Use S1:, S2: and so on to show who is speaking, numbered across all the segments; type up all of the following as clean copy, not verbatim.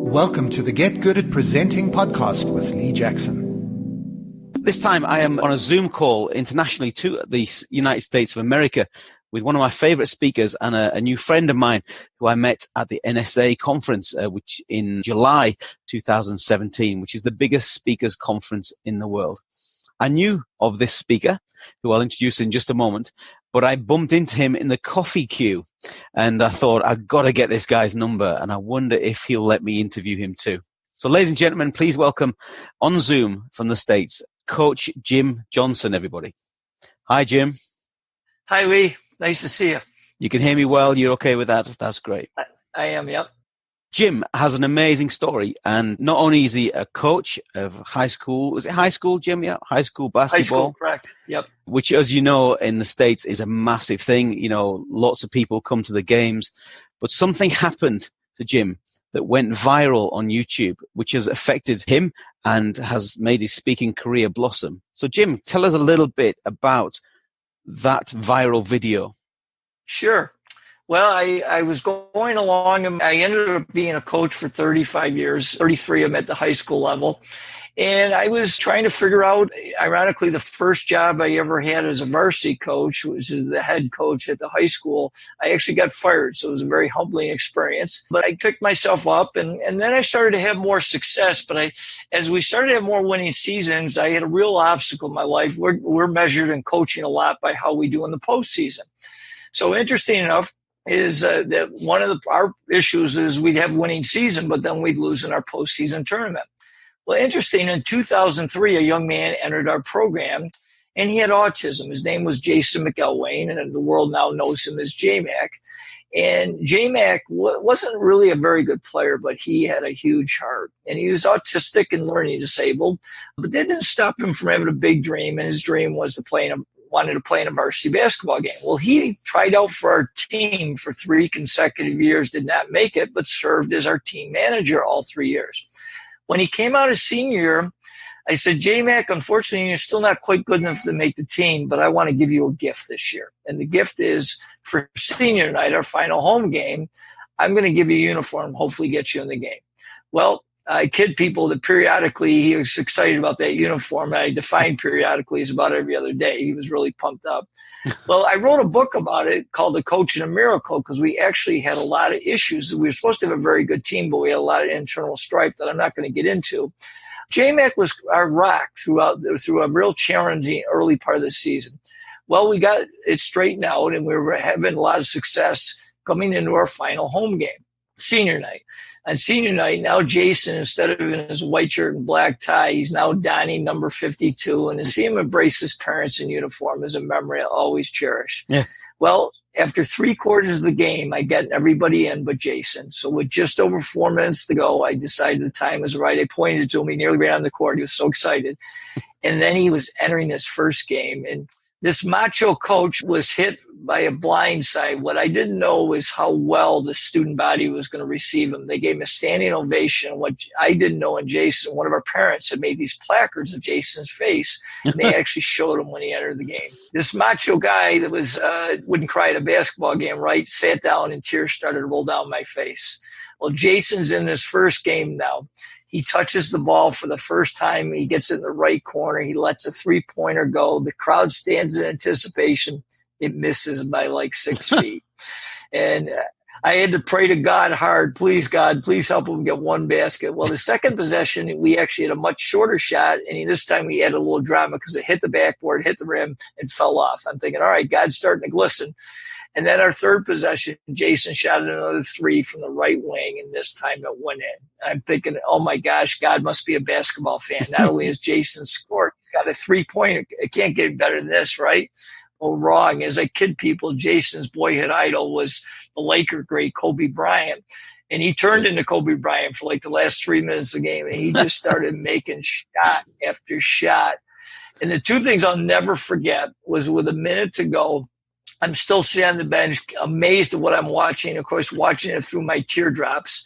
S1: Welcome to the Get Good at Presenting podcast with Lee Jackson.
S2: This time I am on a Zoom call internationally to the United States of America with one of my favorite speakers and a new friend of mine who I met at the NSA conference, which in July 2017, which is the biggest speakers conference in the world. I knew of this speaker, who I'll introduce in just a moment, but I bumped into him in the coffee queue and I thought, I've got to get this guy's number and I wonder if he'll let me interview him too. So ladies and gentlemen, please welcome on Zoom from the States, Coach Jim Johnson, everybody. Hi, Jim.
S3: Hi, Lee. Nice to see you.
S2: You can hear me well. You're okay with that? That's great.
S3: I am, yep.
S2: Jim has an amazing story, and not only is he a coach of high school, is it high school, Jim? Yeah, high school basketball.
S3: High school, correct. Yep.
S2: Which, as you know, in the States is a massive thing. You know, lots of people come to the games, but something happened to Jim that went viral on YouTube, which has affected him and has made his speaking career blossom. So, Jim, tell us a little bit about that viral video.
S3: Sure. Well, I was going along and I ended up being a coach for 35 years, 33 of them at the high school level. And I was trying to figure out, ironically, the first job I ever had as a varsity coach, which is the head coach at the high school, I actually got fired. So it was a very humbling experience. But I picked myself up and then I started to have more success. But as we started to have more winning seasons, I had a real obstacle in my life. We're measured in coaching a lot by how we do in the postseason. So interesting enough, is that one of our issues is we'd have winning season, but then we'd lose in our postseason tournament. Well, interesting, in 2003, a young man entered our program, and he had autism. His name was Jason McElwain, and the world now knows him as J-Mac. And J-Mac wasn't really a very good player, but he had a huge heart. And he was autistic and learning disabled, but that didn't stop him from having a big dream, and his dream was wanted to play in a varsity basketball game. Well, he tried out for our team for 3 consecutive years, did not make it, but served as our team manager all 3 years. When he came out his senior year, I said, J-Mac, unfortunately, you're still not quite good enough to make the team, but I want to give you a gift this year. And the gift is for senior night, our final home game, I'm going to give you a uniform, hopefully get you in the game. Well, I kid people that periodically he was excited about that uniform. I define periodically as about every other day. He was really pumped up. Well, I wrote a book about it called The Coach and a Miracle because we actually had a lot of issues. We were supposed to have a very good team, but we had a lot of internal strife that I'm not going to get into. J-Mac was our rock through a real challenging early part of the season. Well, we got it straightened out and we were having a lot of success coming into our final home game, senior night. On senior night, now Jason, instead of in his white shirt and black tie, he's now donning number 52. And to see him embrace his parents in uniform is a memory I'll always cherish. Yeah. Well, after 3 quarters of the game, I got everybody in but Jason. So with just over 4 minutes to go, I decided the time was right. I pointed to him. He nearly ran on the court. He was so excited. And then he was entering his first game. And this macho coach was hit by a blind side. What I didn't know was how well the student body was going to receive him. They gave him a standing ovation. What I didn't know, and Jason, one of our parents, had made these placards of Jason's face, and they actually showed him when he entered the game. This macho guy that was wouldn't cry at a basketball game, right, sat down and tears started to roll down my face. Well, Jason's in his first game now. He touches the ball for the first time. He gets it in the right corner. He lets a 3-pointer go. The crowd stands in anticipation. It misses by like 6 feet. And I had to pray to God hard. Please, God, please help him get one basket. Well, the second possession, we actually had a much shorter shot. And this time we had a little drama because it hit the backboard, hit the rim, and fell off. I'm thinking, all right, God's starting to glisten. And then our third possession, Jason shot another 3 from the right wing, and this time it went in. I'm thinking, oh my gosh, God must be a basketball fan. Not only has Jason scored, he's got a 3-pointer. It can't get better than this, right? Well, wrong. As I kid people, Jason's boyhood idol was the Laker great Kobe Bryant. And he turned into Kobe Bryant for like the last 3 minutes of the game, and he just started making shot after shot. And the 2 things I'll never forget was with a minute to go, I'm still sitting on the bench, amazed at what I'm watching, of course, watching it through my teardrops.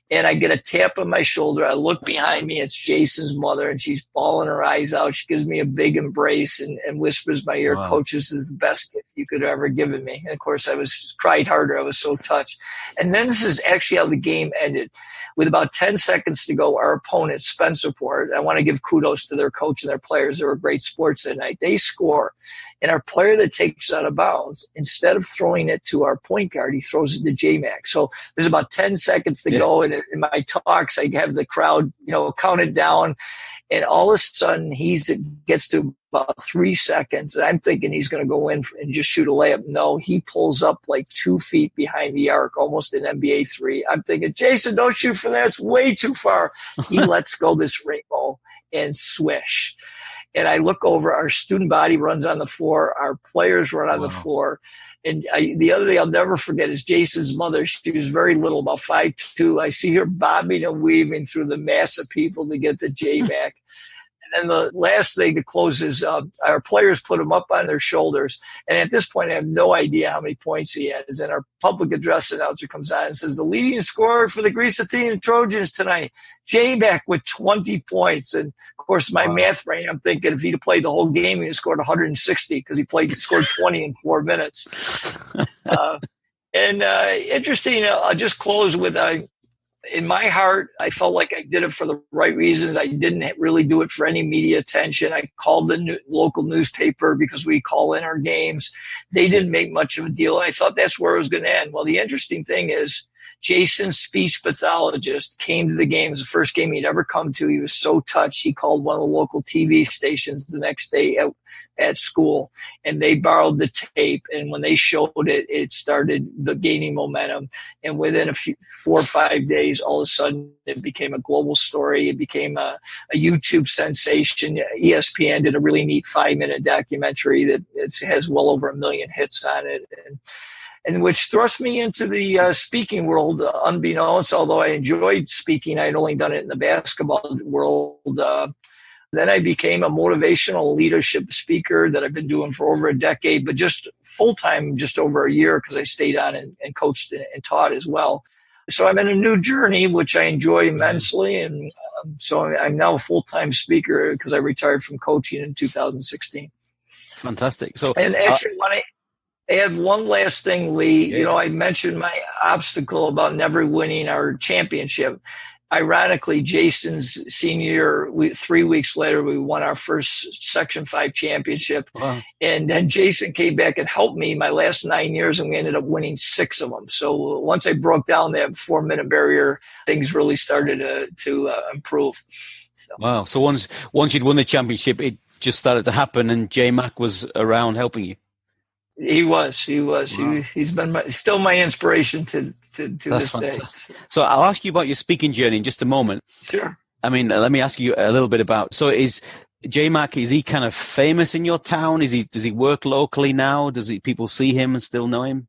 S3: And I get a tap on my shoulder. I look behind me. It's Jason's mother, and she's bawling her eyes out. She gives me a big embrace and whispers in my ear,
S2: Wow.
S3: "Coach, this is the best gift you could have ever given me." And of course, I cried harder. I was so touched. And then this is actually how the game ended. With about 10 seconds to go, our opponent, Spencerport, I want to give kudos to their coach and their players. They were great sports that night. They score. And our player that takes it out of bounds, instead of throwing it to our point guard, he throws it to J-Mac. So there's about 10 seconds to go. And in my talks, I have the crowd, count it down. And all of a sudden, he gets to about 3 seconds. And I'm thinking he's going to go in and just shoot a layup. No, he pulls up like 2 feet behind the arc, almost an NBA three. I'm thinking, Jason, don't shoot from there. It's way too far. He lets go this rainbow and swish. And I look over, our student body runs on the floor. Our players run on the floor. And the other thing I'll never forget is Jason's mother. She was very little, about 5'2". I see her bobbing and weaving through the mass of people to get the J-Mac. And then the last thing to close is our players put him up on their shoulders. And at this point, I have no idea how many points he has. And our public address announcer comes on and says, "The leading scorer for the Greece Athenian Trojans tonight, J-Mac with 20 points." And of course, my math brain, I'm thinking if he'd played the whole game, he'd have scored 160 because he scored 20 in 4 minutes. Interesting, I'll just close with in my heart, I felt like I did it for the right reasons. I didn't really do it for any media attention. I called the local newspaper because we call in our games. They didn't make much of a deal. I thought that's where it was going to end. Well, the interesting thing is Jason's speech pathologist came to the game. It was the first game he'd ever come to. He was so touched. He called one of the local TV stations the next day at school, and they borrowed the tape. And when they showed it, it started the gaining momentum. And within 4 or 5 days, all of a sudden, it became a global story. It became a YouTube sensation. ESPN did a really neat 5-minute documentary that has well over 1 million hits on it. And which thrust me into the speaking world, unbeknownst. Although I enjoyed speaking, I'd only done it in the basketball world. Then I became a motivational leadership speaker that I've been doing for over a decade, but just full-time, just over a year, because I stayed on and coached and taught as well. So I'm in a new journey, which I enjoy immensely. And so I'm now a full-time speaker because I retired from coaching in 2016.
S2: Fantastic. So,
S3: and actually, I have one last thing, Lee. I mentioned my obstacle about never winning our championship. Ironically, Jason's senior year, 3 weeks later, we won our first Section 5 championship. Wow. And then Jason came back and helped me my last 9 years, and we ended up winning 6 of them. So once I broke down that 4-minute barrier, things really started to improve. So.
S2: Wow. So once you'd won the championship, it just started to happen, and J-Mac was around helping you.
S3: He was. Wow. He's been still my inspiration to
S2: That's
S3: this
S2: fantastic.
S3: day.
S2: So I'll ask you about your speaking journey in just a moment.
S3: Sure.
S2: I mean, let me ask you a little bit about. So is J-Mac? Is he kind of famous in your town? Does he work locally now? People see him and still know him?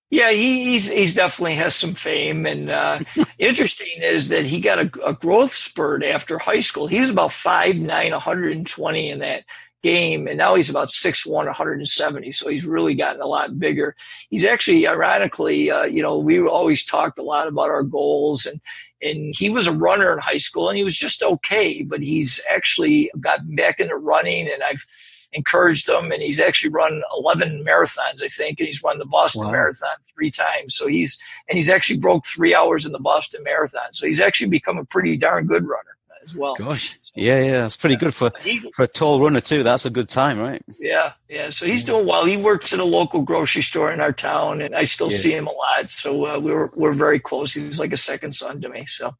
S3: Yeah, he's definitely has some fame. And interesting is that he got a growth spurt after high school. He was about 5'9", 120 in that game, and now he's about 6'1", 170. So he's really gotten a lot bigger. He's actually, ironically, we always talked a lot about our goals, and he was a runner in high school, and he was just okay. But he's actually gotten back into running, and I've encouraged him, and he's actually run 11 marathons, I think, and he's run the Boston Marathon 3 times. So he's actually broke 3 hours in the Boston Marathon. So he's actually become a pretty darn good runner as well.
S2: Gosh. Yeah. That's pretty good for a tall runner too. That's a good time, right?
S3: Yeah. So he's doing well. He works at a local grocery store in our town, and I still see him a lot. So we're very close. He's like a second son to me. So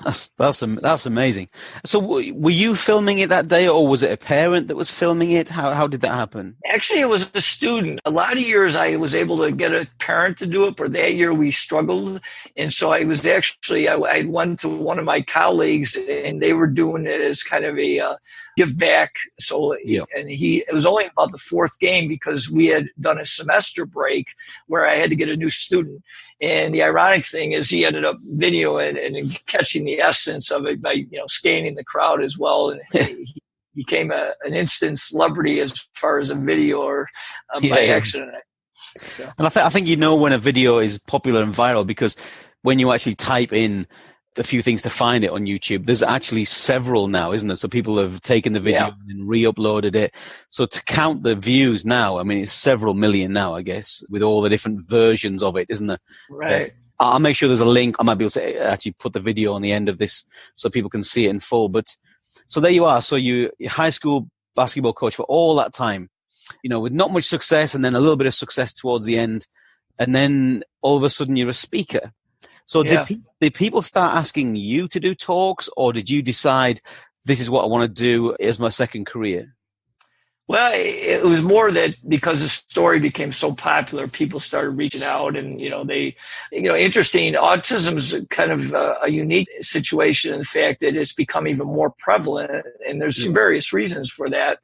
S2: that's amazing. So were you filming it that day, or was it a parent that was filming it? How did that happen?
S3: Actually, it was a student. A lot of years I was able to get a parent to do it, but that year we struggled. And so I went to one of my colleagues, and they were doing it as kind of a give back. So, it was only about the 4th game because we had done a semester break where I had to get a new student. And the ironic thing is he ended up videoing and catching the essence of it by, scanning the crowd as well. And he became an instant celebrity as far as a video or by accident. So.
S2: And I think when a video is popular and viral, because when you actually type in a few things to find it on YouTube. There's actually several now, isn't there? So people have taken the video and re-uploaded it. So to count the views now, I mean, it's several million now, I guess, with all the different versions of it, isn't there?
S3: Right.
S2: I'll make sure there's a link. I might be able to actually put the video on the end of this so people can see it in full. But so there you are. So you're high school basketball coach for all that time, with not much success and then a little bit of success towards the end. And then all of a sudden you're a speaker. So did people start asking you to do talks, or did you decide this is what I want to do as my second career?
S3: Well, it was more that because the story became so popular, people started reaching out, and interesting. Autism's kind of a unique situation in the fact that it's become even more prevalent, and there's some various reasons for that.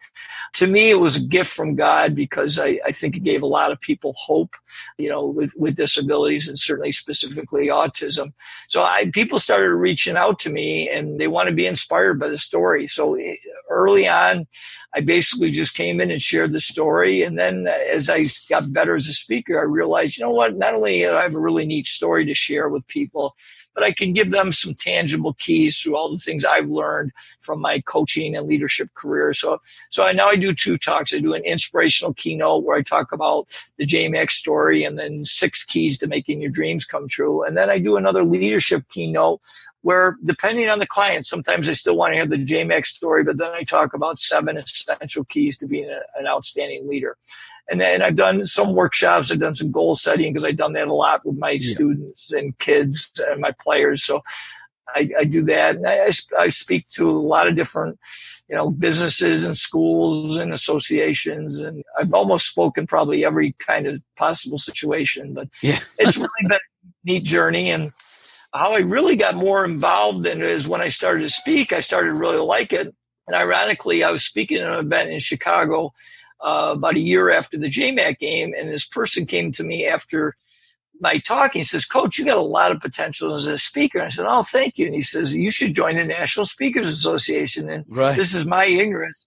S3: To me, it was a gift from God because I think it gave a lot of people hope, with disabilities, and certainly specifically autism. So people started reaching out to me, and they want to be inspired by the story. So early on, I basically just came in and shared the story. And then as I got better as a speaker, I realized, not only do I have a really neat story to share with people, but I can give them some tangible keys through all the things I've learned from my coaching and leadership career. So now I do 2 talks. I do an inspirational keynote where I talk about the JMax story and then 6 keys to making your dreams come true. And then I do another leadership keynote where, depending on the client, sometimes I still want to hear the JMax story, but then I talk about 7 essential keys to being an outstanding leader. And then I've done some workshops. I've done some goal setting because I've done that a lot with my students and kids and my players. So I do that. And I speak to a lot of different, businesses and schools and associations. And I've almost spoken probably every kind of possible situation. But it's really been a neat journey. And how I really got more involved in it is when I started to speak, I started to really like it. And ironically, I was speaking at an event in Chicago about a year after the JMAC game, and this person came to me after my talk. He says, "Coach, you got a lot of potential as a speaker." And I said, "Oh, thank you." And he says, "You should join the National Speakers Association." And this is my ignorance.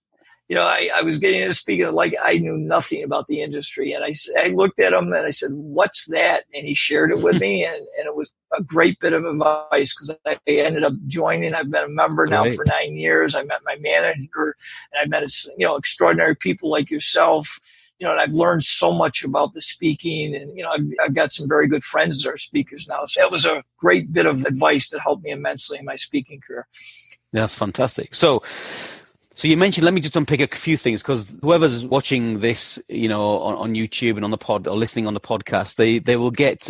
S3: I was getting into speaking like I knew nothing about the industry. And I looked at him and I said, "What's that?" And he shared it with me. And it was a great bit of advice because I ended up joining. I've been a member now for 9 years. I met my manager, and I met, extraordinary people like yourself. And I've learned so much about the speaking, and, I've got some very good friends that are speakers now. So that was a great bit of advice that helped me immensely in my speaking career.
S2: That's fantastic. So you mentioned, let me just unpick a few things, because whoever's watching this, on YouTube and on the pod or listening on the podcast, they will get,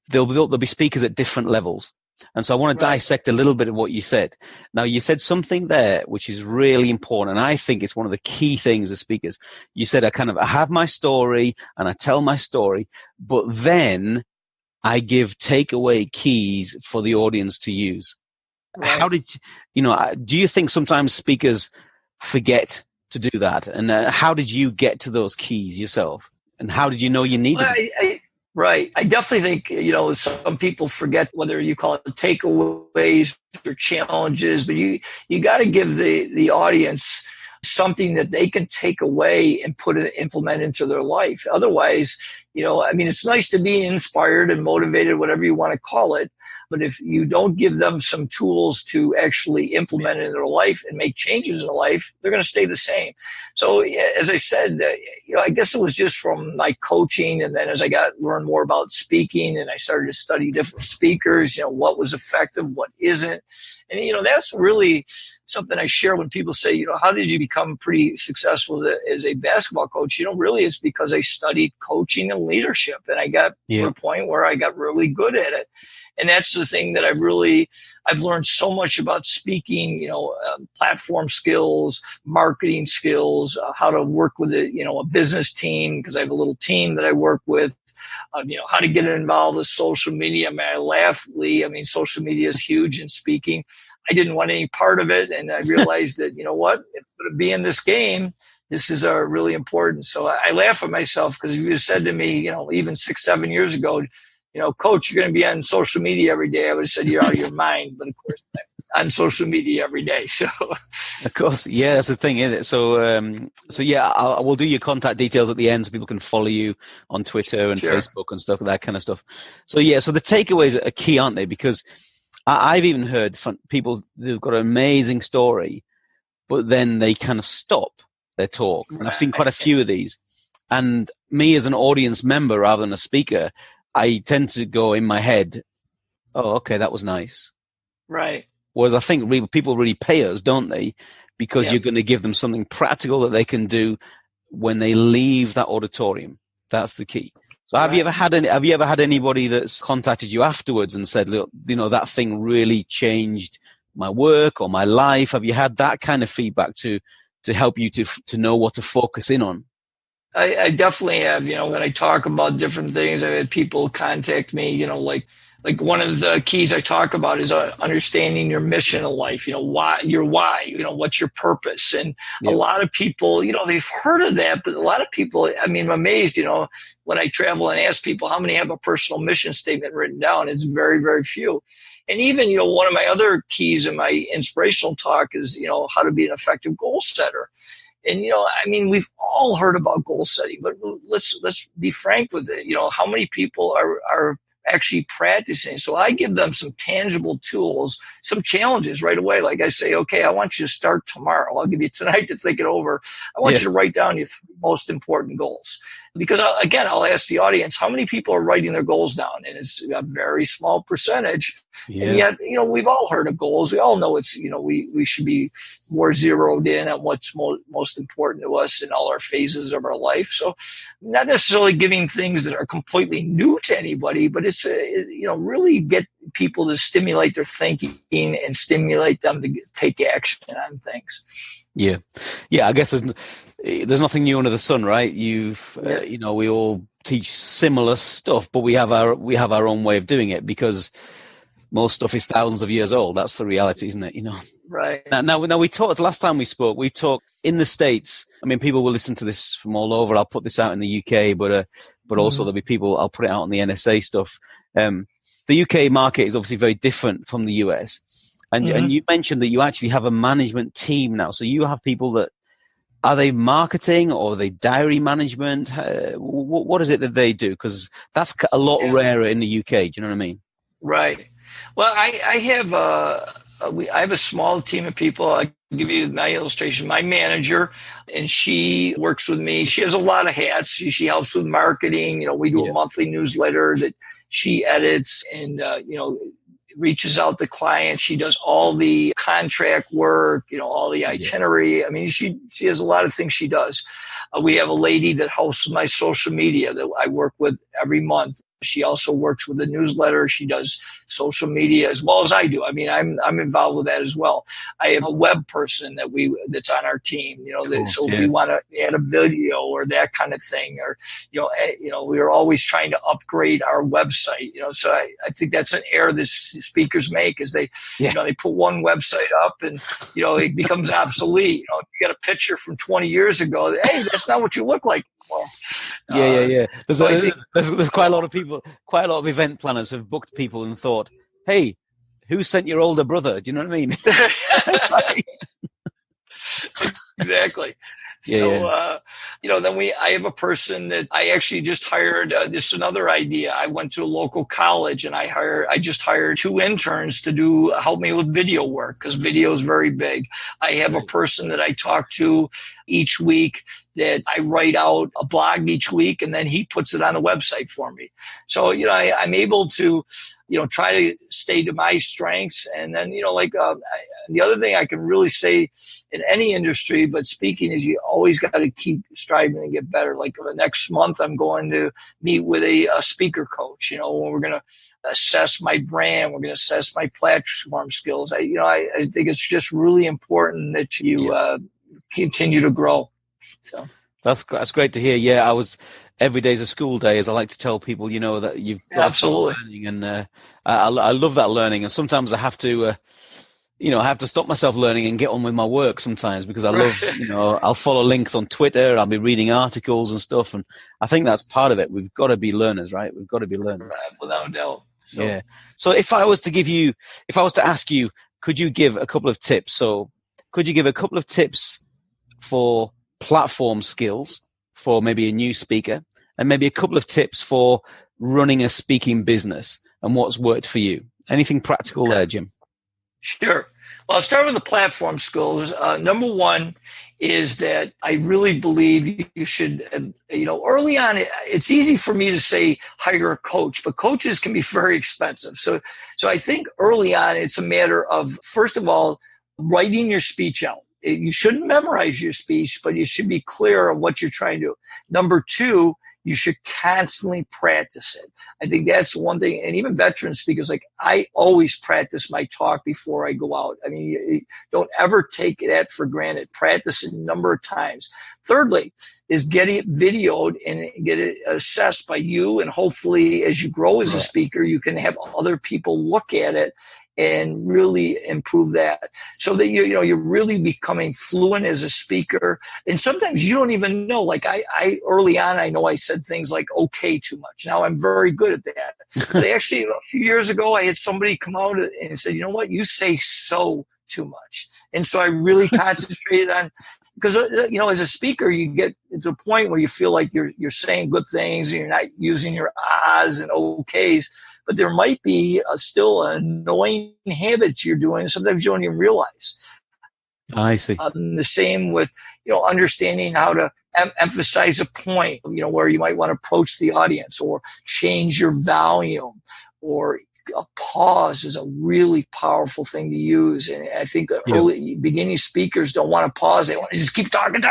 S2: there'll be speakers at different levels. And so I want to dissect a little bit of what you said. Now, you said something there which is really important, and I think it's one of the key things as speakers. You said, I have my story and I tell my story, but then I give takeaway keys for the audience to use. How did do you think sometimes speakers forget to do that? And how did you get to those keys yourself? And how did you know you needed them?
S3: Right. I definitely think, some people forget whether you call it takeaways or challenges, but you got to give the audience something that they can take away and implement into their life. Otherwise, it's nice to be inspired and motivated, whatever you want to call it. But if you don't give them some tools to actually implement it in their life and make changes in their life, they're going to stay the same. So as I said, I guess it was just from my coaching. And then as I learned more about speaking and I started to study different speakers, what was effective, what isn't. And, that's really something I share when people say, how did you become pretty successful as a basketball coach? Really it's because I studied coaching and leadership, and I got to a point where I got really good at it. And that's the thing that I've learned so much about speaking, platform skills, marketing skills, how to work with a business team, because I have a little team that I work with, how to get involved with social media. I laugh, Lee. Social media is huge in speaking. I didn't want any part of it. And I realized that, if to be in this game, this is really important. So I laugh at myself, because if you said to me, even 6-7 years ago, "Coach, you're going to be on social media every day," I would have said, "You're out of your mind." But of course, I'm on social media every day. So,
S2: of course, that's the thing, isn't it? So, I will do your contact details at the end so people can follow you on Twitter and Facebook and stuff, that kind of stuff. So, so the takeaways are key, aren't they? Because I've even heard from people who've got an amazing story, but then they kind of stop their talk. And I've seen quite a few of these. And me as an audience member rather than a speaker, I tend to go in my head, oh, okay, that was nice.
S3: Right.
S2: Whereas I think people really pay us, don't they? Because you're going to give them something practical that they can do when they leave that auditorium. That's the key. So have you ever had anybody that's contacted you afterwards and said, look, that thing really changed my work or my life? Have you had that kind of feedback to help you to know what to focus in on?
S3: I definitely have. When I talk about different things, I've had people contact me, like one of the keys I talk about is understanding your mission in life, why, what's your purpose. And a lot of people, they've heard of that, but a lot of people, I'm amazed, when I travel and ask people how many have a personal mission statement written down, it's very, very few. And even, one of my other keys in my inspirational talk is, how to be an effective goal setter. And, we've all heard about goal setting, but let's be frank with it. How many people are actually practicing? So I give them some tangible tools, some challenges right away. Like I say, okay, I want you to start tomorrow. I'll give you tonight to think it over. I want you to write down your most important goals. Because I'll ask the audience, how many people are writing their goals down? And it's a very small percentage. Yeah. And yet, we've all heard of goals. We all know it's, we should be more zeroed in on what's most important to us in all our phases of our life. So not necessarily giving things that are completely new to anybody, but it's, really get people to stimulate their thinking and stimulate them to take action on things.
S2: Yeah. I guess there's nothing new under the sun, right? We all teach similar stuff, but we have our own way of doing it because most stuff is thousands of years old. That's the reality, isn't it?
S3: Right.
S2: Now we talked last time we talked in the States. People will listen to this from all over. I'll put this out in the UK, but also there'll be people, I'll put it out on the NSA stuff. The UK market is obviously very different from the US. And you mentioned that you actually have a management team now. So you have people that, are they marketing or are they diary management? What is it that they do? Because that's a lot rarer in the UK. Do you know what I mean?
S3: Right. Well, I have a small team of people. I give you my illustration. My manager, and she works with me. She has a lot of hats. She helps with marketing. We do a monthly newsletter that she edits and, reaches out to clients. She does all the contract work, all the itinerary. She has a lot of things she does. We have a lady that helps with my social media that I work with every month. She also works with the newsletter. She does social media as well as I do. I'm involved with that as well. I have a web person that's on our team. If we want to add a video or that kind of thing, or we are always trying to upgrade our website. So I think that's an error that speakers make is they they put one website up and it becomes obsolete. If you got a picture from 20 years ago, hey, that's not what you look like anymore.
S2: Yeah. There's quite a lot of people, quite a lot of event planners have booked people and thought, hey, who sent your older brother? Do you know what I mean?
S3: Exactly. So, I have a person that I actually just hired, just another idea. I went to a local college and I just hired 2 interns to help me with video work because video is very big. I have a person that I talk to each week that I write out a blog each week and then he puts it on the website for me. So, I'm able to, try to stay to my strengths. And then, the other thing I can really say in any industry, but speaking is you always got to keep striving to get better. Like the next month, I'm going to meet with a speaker coach, when we're going to assess my brand, we're going to assess my platform skills. I think it's just really important that you continue to grow. So
S2: that's great to hear. Yeah, every day's a school day, as I like to tell people. That you've got to start learning, and I love that learning. And sometimes I have to, I have to stop myself learning and get on with my work sometimes because I love, I'll follow links on Twitter. I'll be reading articles and stuff, and I think that's part of it. We've got to be learners, right? We've got to be learners,
S3: right, without doubt. So.
S2: Yeah. So if I was to ask you, could you give a couple of tips? So could you give a couple of tips for platform skills for maybe a new speaker, and maybe a couple of tips for running a speaking business and what's worked for you? Anything practical there, Jim?
S3: Sure. Well, I'll start with the platform skills. Number one is that I really believe you should, early on, it's easy for me to say hire a coach, but coaches can be very expensive. So I think early on, it's a matter of, first of all, writing your speech out. You shouldn't memorize your speech, but you should be clear on what you're trying to do. Number two, you should constantly practice it. I think that's one thing. And even veteran speakers, like I always practice my talk before I go out. I mean, you don't ever take that for granted. Practice it a number of times. Thirdly, is getting it videoed and get it assessed by you. And hopefully as you grow as a speaker, you can have other people look at it and really improve that, so that you're really becoming fluent as a speaker. And sometimes you don't even know. Like I early on, I know I said things like "okay" too much. Now I'm very good at that. But actually, a few years ago, I had somebody come out and said, "You know what? You say so too much." And so I really concentrated on. Because, as a speaker, you get to a point where you feel like you're saying good things and you're not using your ahs and okays, but there might be still annoying habits you're doing. Sometimes you don't even realize.
S2: I see.
S3: The same with, understanding how to emphasize a point, where you might want to approach the audience or change your volume, or a pause is a really powerful thing to use. And I think early beginning speakers don't want to pause. They want to just keep talking.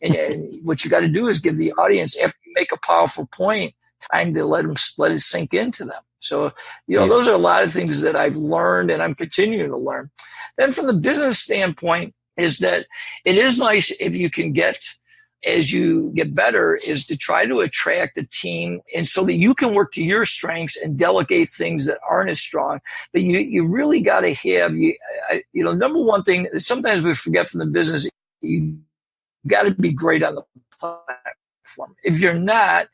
S3: And what you got to do is give the audience, after you make a powerful point, time to let it sink into them. So, those are a lot of things that I've learned and I'm continuing to learn. Then from the business standpoint is that it is nice if you can get, as you get better, is to try to attract a team, and so that you can work to your strengths and delegate things that aren't as strong. But you really got to have, number one thing, sometimes we forget from the business, you got to be great on the platform. If you're not,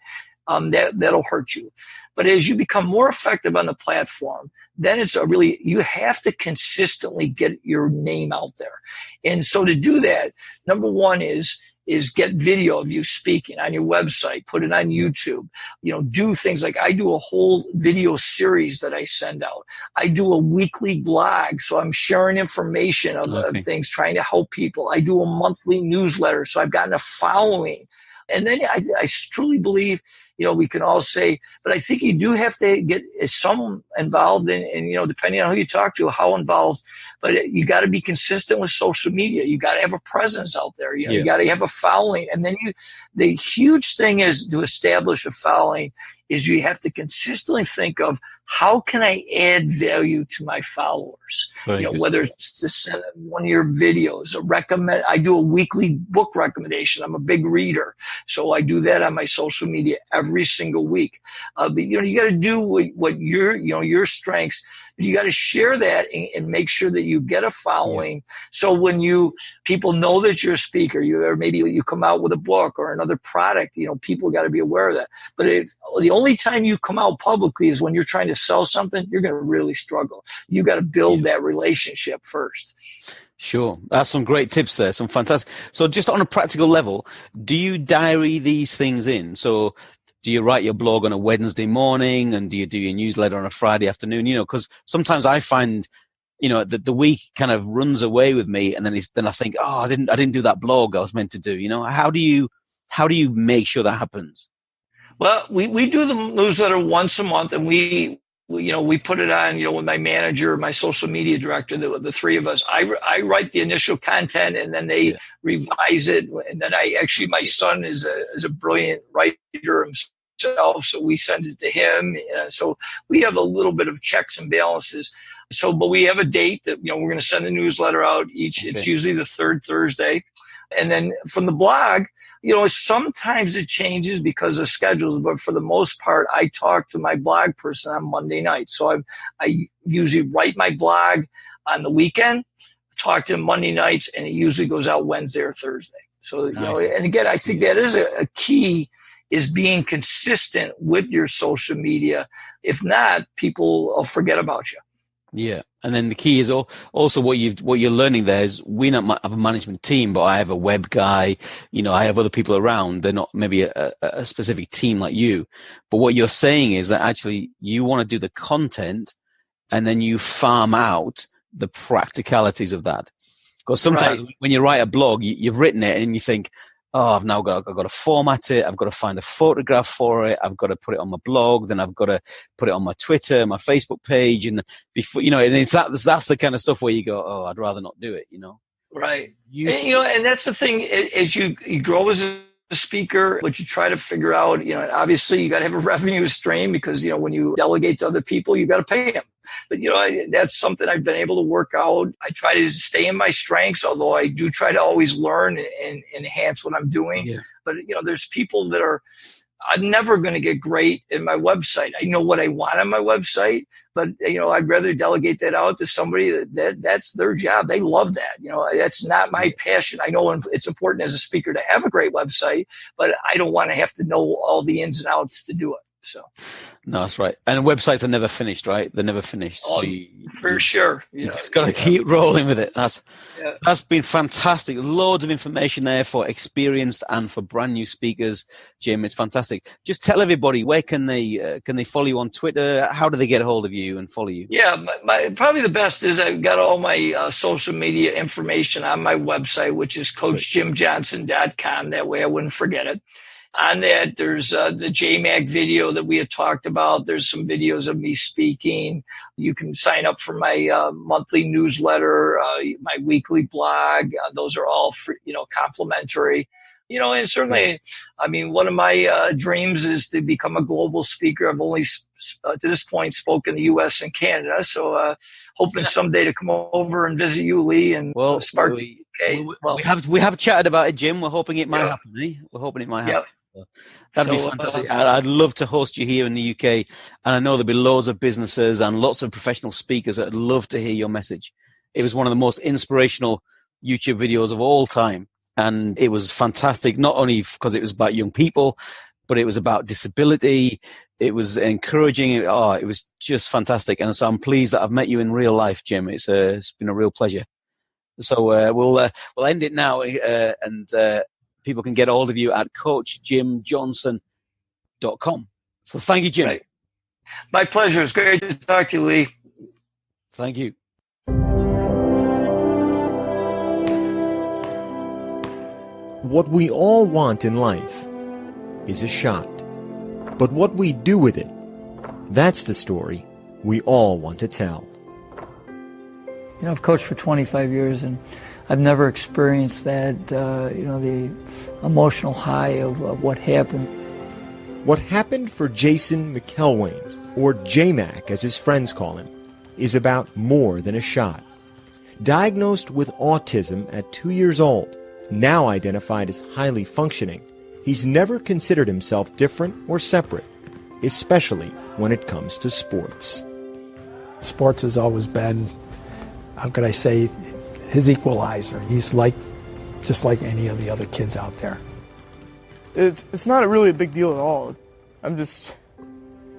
S3: that'll hurt you. But as you become more effective on the platform, then you have to consistently get your name out there. And so to do that, number one is get video of you speaking on your website, put it on YouTube, do things like I do a whole video series that I send out. I do a weekly blog. So I'm sharing information of things, trying to help people. I do a monthly newsletter. So I've gotten a following. And then I truly believe, we can all say, but I think you do have to get some involved in, depending on who you talk to, how involved, but you got to be consistent with social media. You got to have a presence out there. You got to have a following. And then the huge thing is to establish a following is you have to consistently think of how can I add value to my followers? Whether it's to send one of your videos, I do a weekly book recommendation. I'm a big reader. So I do that on my social media every single week. But you got to do what your strengths, but you got to share that and make sure that you get a following. So when people know that you're a speaker, or maybe you come out with a book or another product, people got to be aware of that. But the only time you come out publicly is when you're trying to sell something, you're going to really struggle. You got to build that relationship first.
S2: Sure. That's some great tips there. Some fantastic. So just on a practical level, do you diary these things in? So do you write your blog on a Wednesday morning, and do you do your newsletter on a Friday afternoon? Because sometimes I find, that the week kind of runs away with me, and then I think, I didn't do that blog I was meant to do. How do you make sure that happens?
S3: Well, we do the newsletter once a month, and we put it on, with my manager, my social media director, the three of us. I write the initial content, and then they revise it. And then my son is a brilliant writer himself, so we send it to him. So we have a little bit of checks and balances. So, but we have a date that, we're going to send the newsletter out it's usually the third Thursday. And then from the blog, sometimes it changes because of schedules, but for the most part, I talk to my blog person on Monday night. So I usually write my blog on the weekend, talk to him Monday nights, and it usually goes out Wednesday or Thursday. So,
S2: nice.
S3: And again, I think that is a key, is being consistent with your social media. If not, people will forget about you.
S2: Yeah. And then the key is also what you're learning there is we don't have a management team, but I have a web guy, I have other people around. They're not maybe a specific team like you, but what you're saying is that actually you want to do the content and then you farm out the practicalities of that. Because sometimes when you write a blog, you've written it and you think, oh, I've got to format it. I've got to find a photograph for it. I've got to put it on my blog. Then I've got to put it on my Twitter, my Facebook page. And before, and that's the kind of stuff where you go, oh, I'd rather not do it,
S3: Right. And that's the thing, as you grow as a speaker, what you try to figure out, obviously you got to have a revenue stream because, when you delegate to other people, you got to pay them. But, that's something I've been able to work out. I try to stay in my strengths, although I do try to always learn and enhance what I'm doing. Yeah. But, there's people that I'm never going to get great in my website. I know what I want on my website, but, I'd rather delegate that out to somebody that's their job. They love that. That's not my passion. I know it's important as a speaker to have a great website, but I don't want to have to know all the ins and outs to do it. So,
S2: no, that's right. And websites are never finished, right? They're never finished.
S3: Oh, so for sure.
S2: You just got to keep rolling with it. That's been fantastic. Loads of information there for experienced and for brand new speakers, Jim. It's fantastic. Just tell everybody, where can they follow you on Twitter? How do they get a hold of you and follow you?
S3: Yeah, probably the best is I've got all my social media information on my website, which is CoachJimJohnson.com. That way I wouldn't forget it. On that, there's the JMAC video that we had talked about. There's some videos of me speaking. You can sign up for my monthly newsletter, my weekly blog. Those are all free, complimentary. And certainly, one of my dreams is to become a global speaker. I've only, to this point, spoken the U.S. and Canada. So hoping someday to come over and visit you, Lee, and spark the UK.
S2: We have chatted about it, Jim. We're hoping it might happen, eh? We're hoping it might happen.
S3: Yep.
S2: That'd be fantastic. I'd love to host you here in the UK. And I know there'll be loads of businesses and lots of professional speakers that'd love to hear your message. It was one of the most inspirational YouTube videos of all time. And it was fantastic, not only because it was about young people, but it was about disability. It was encouraging. It was just fantastic. And so I'm pleased that I've met you in real life, Jim. It's been a real pleasure. So we'll end it now, and people can get hold of you at CoachJimJohnson.com. So thank you, Jim.
S3: Right. My pleasure. It's great to talk to you, Lee.
S2: Thank you.
S4: What we all want in life is a shot. But what we do with it, that's the story we all want to tell.
S5: I've coached for 25 years, and I've never experienced that, the emotional high of what happened.
S4: What happened for Jason McElwain, or J-Mac as his friends call him, is about more than a shot. Diagnosed with autism at 2 years old, now identified as highly functioning, he's never considered himself different or separate, especially when it comes to sports.
S6: Sports has always been, how could I say, his equalizer. He's just like any of the other kids out there.
S7: It's not really a big deal at all. I'm just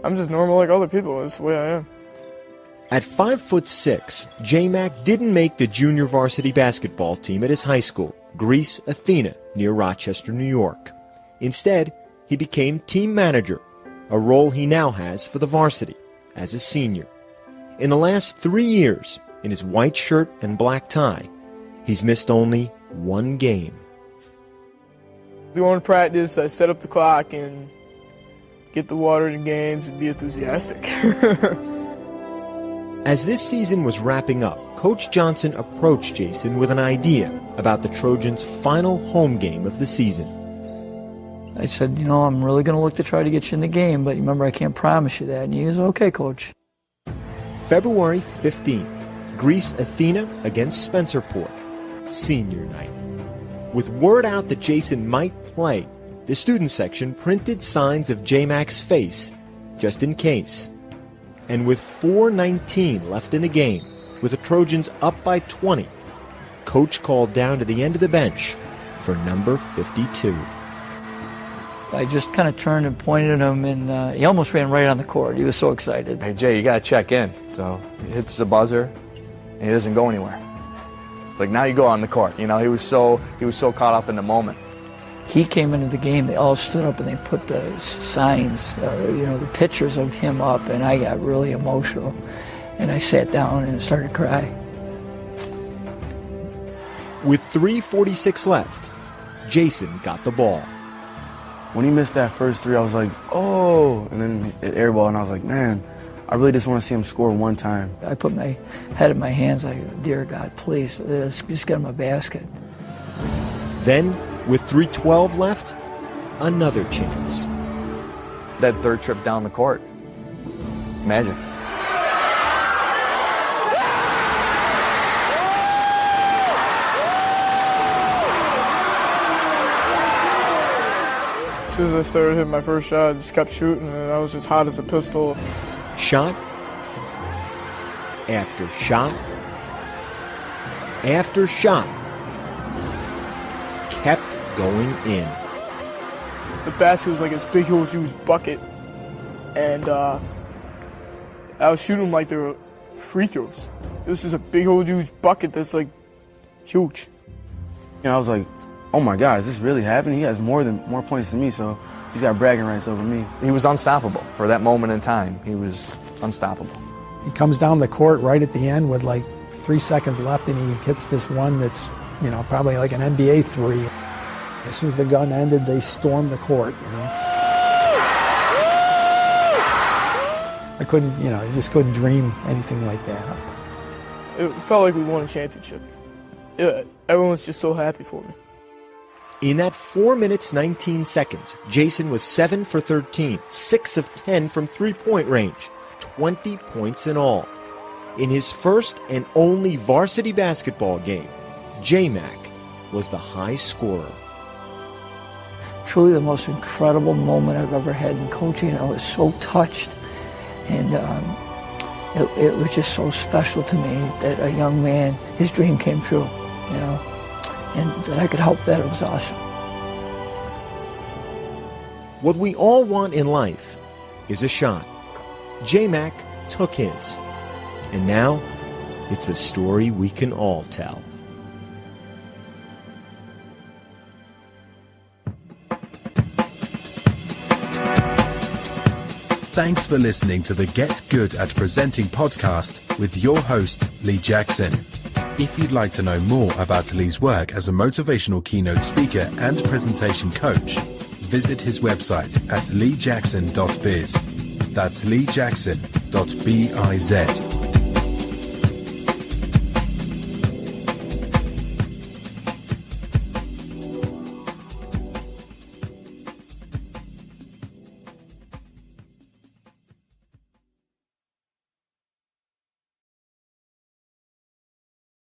S7: normal like other people. It's the way I am.
S4: At 5'6", J-Mac didn't make the junior varsity basketball team at his high school, Greece Athena, near Rochester, New York. Instead, he became team manager, a role he now has for the varsity as a senior. In the last 3 years, in his white shirt and black tie, he's missed only one game.
S7: Go in practice, I set up the clock and get the water in games and be enthusiastic.
S4: As this season was wrapping up, Coach Johnson approached Jason with an idea about the Trojans' final home game of the season.
S5: I said, I'm really going to look to try to get you in the game, but remember, I can't promise you that. And he goes, okay, Coach.
S4: February 15th, Greece Athena against Spencerport, senior night. With word out that Jason might play, the student section printed signs of J-Mac's face, just in case. And with 4:19 left in the game, with the Trojans up by 20, Coach called down to the end of the bench for number 52.
S5: I just kind of turned and pointed at him, and he almost ran right on the court. He was so excited.
S8: Hey, Jay, you got to check in. So he hits the buzzer, and he doesn't go anywhere. It's like, now you go on the court. He was so caught up in the moment.
S5: He came into the game, they all stood up and they put the signs, the pictures of him up, and I got really emotional. And I sat down and started to cry.
S4: With 3:46 left, Jason got the ball.
S9: When he missed that first three, I was like, oh, and then it airball, and I was like, man, I really just want to see him score one time.
S5: I put my head in my hands like, dear God, please, let's just get him a basket.
S4: Then, with 3:12 left, another chance.
S8: That third trip down the court, magic.
S7: As soon as I started hitting my first shot, I just kept shooting, and I was just hot as a pistol.
S4: Shot after shot after shot kept going in.
S7: The basket was like this big, huge bucket, and I was shooting like they were free throws. It was just a big, huge bucket that's like huge.
S9: And I was like, oh my God, is this really happening? He has more points than me, so he's got bragging rights over me.
S8: He was unstoppable for that moment in time. He was unstoppable.
S6: He comes down the court right at the end with like 3 seconds left, and he hits this one that's, probably like an NBA three. As soon as the gun ended, they stormed the court, I couldn't, I just couldn't dream anything like that.
S7: It felt like we won a championship. Everyone's just so happy for me.
S4: In that 4 minutes, 19 seconds, Jason was 7 for 13, 6 of 10 from three-point range, 20 points in all. In his first and only varsity basketball game, J-Mac was the high scorer.
S5: Truly the most incredible moment I've ever had in coaching. I was so touched, and it was just so special to me that a young man, his dream came true, and that I could help that. It was awesome.
S4: What we all want in life is a shot. J-Mac took his, and now it's a story we can all tell.
S10: Thanks for listening to the Get Good at Presenting podcast with your host, Lee Jackson. If you'd like to know more about Lee's work as a motivational keynote speaker and presentation coach, visit his website at leejackson.biz. That's leejackson.biz.